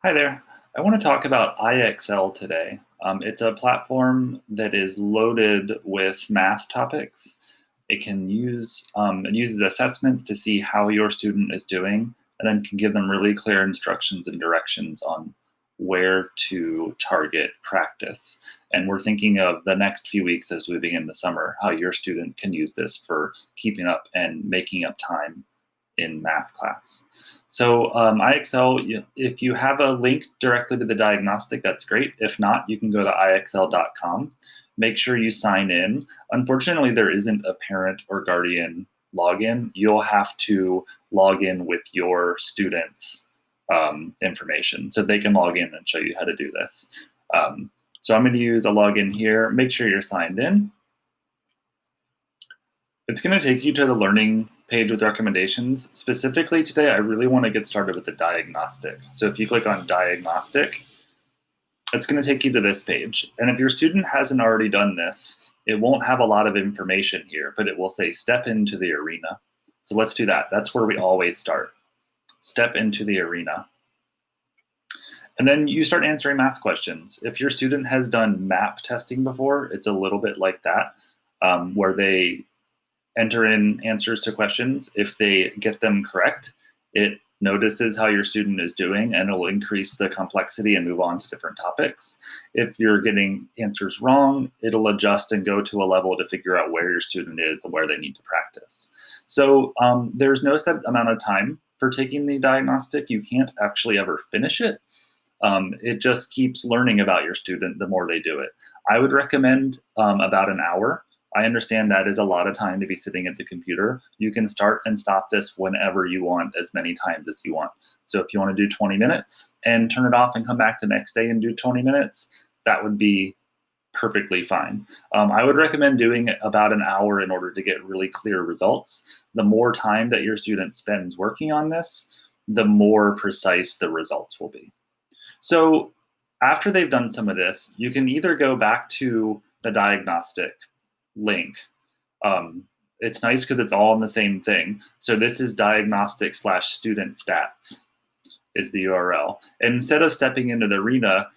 Hi there. I want to talk about IXL today. It's a platform that is loaded with math topics. It uses assessments to see how your student is doing, and then can give them really clear instructions and directions on where to target practice. And we're thinking of the next few weeks as we begin the summer, how your student can use this for keeping up and making up time in math class. So IXL, if you have a link directly to the diagnostic, that's great. If not, you can go to IXL.com. Make sure you sign in. Unfortunately, there isn't a parent or guardian login. You'll have to log in with your students' information so they can log in and show you how to do this. So I'm going to use a login here. Make sure you're signed in. It's going to take you to the learning page with recommendations. Specifically today, I really want to get started with the diagnostic. So if you click on diagnostic, it's going to take you to this page. And if your student hasn't already done this, it won't have a lot of information here, but it will say step into the arena. So let's do that. That's where we always start. Step into the arena. And then you start answering math questions. If your student has done MAP testing before, it's a little bit like that, where they enter in answers to questions. If they get them correct, it notices how your student is doing and it'll increase the complexity and move on to different topics. If you're getting answers wrong, it'll adjust and go to a level to figure out where your student is and where they need to practice. So there's no set amount of time for taking the diagnostic. You can't actually ever finish it. It just keeps learning about your student the more they do it. I would recommend about an hour. I understand that is a lot of time to be sitting at the computer. You can start and stop this whenever you want, as many times as you want. So if you want to do 20 minutes and turn it off and come back the next day and do 20 minutes, that would be perfectly fine. I would recommend doing about an hour in order to get really clear results. The more time that your student spends working on this, the more precise the results will be. So after they've done some of this, you can either go back to the diagnostic link. It's nice because it's all in the same thing. So this is diagnostic/student stats is the URL. And instead of stepping into the arena,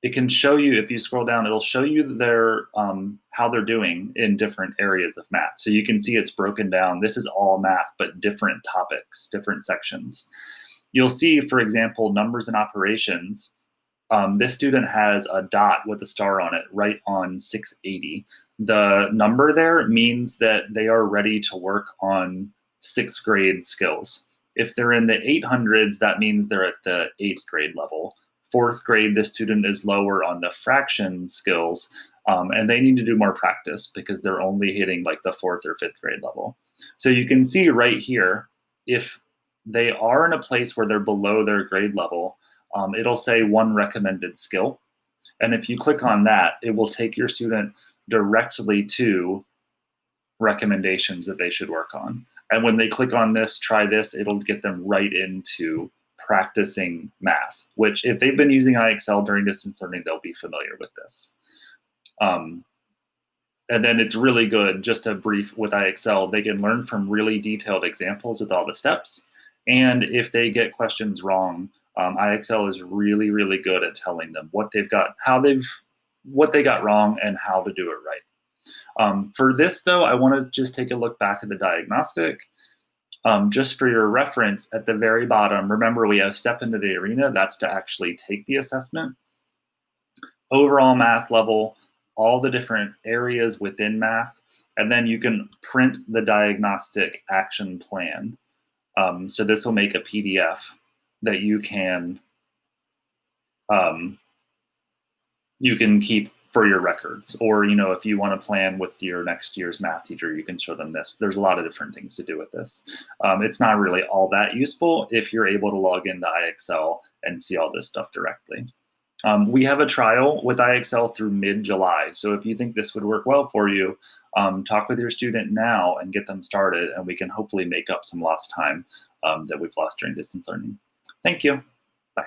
it can show you, if you scroll down, it'll show you their how they're doing in different areas of math. So you can see it's broken down. This is all math, but different topics, different sections. You'll see, for example, numbers and operations. This student has a dot with a star on it right on 680. The number there means that they are ready to work on 6th grade skills. If they're in the 800s, that means they're at the 8th grade level. 4th grade, the student is lower on the fraction skills, and they need to do more practice because they're only hitting like the 4th or 5th grade level. So you can see right here, if they are in a place where they're below their grade level, it'll say 1 recommended skill. And if you click on that, it will take your student directly to recommendations that they should work on. And when they click on this, try this, it'll get them right into practicing math, which if they've been using IXL during distance learning, they'll be familiar with this. And then it's really good, just a brief with IXL, they can learn from really detailed examples with all the steps. And if they get questions wrong, IXL is really, really good at telling them what they've got, what they got wrong and how to do it right. For this though, I want to just take a look back at the diagnostic. Just for your reference, at the very bottom, remember we have step into the arena, that's to actually take the assessment. Overall math level, all the different areas within math, and then you can print the diagnostic action plan. So this will make a PDF that you can keep for your records, or if you want to plan with your next year's math teacher, you can show them this. There's a lot of different things to do with this. It's not really all that useful if you're able to log into IXL and see all this stuff directly. We have a trial with IXL through mid-July, so if you think this would work well for you, talk with your student now and get them started, and we can hopefully make up some lost time that we've lost during distance learning. Thank you. Bye.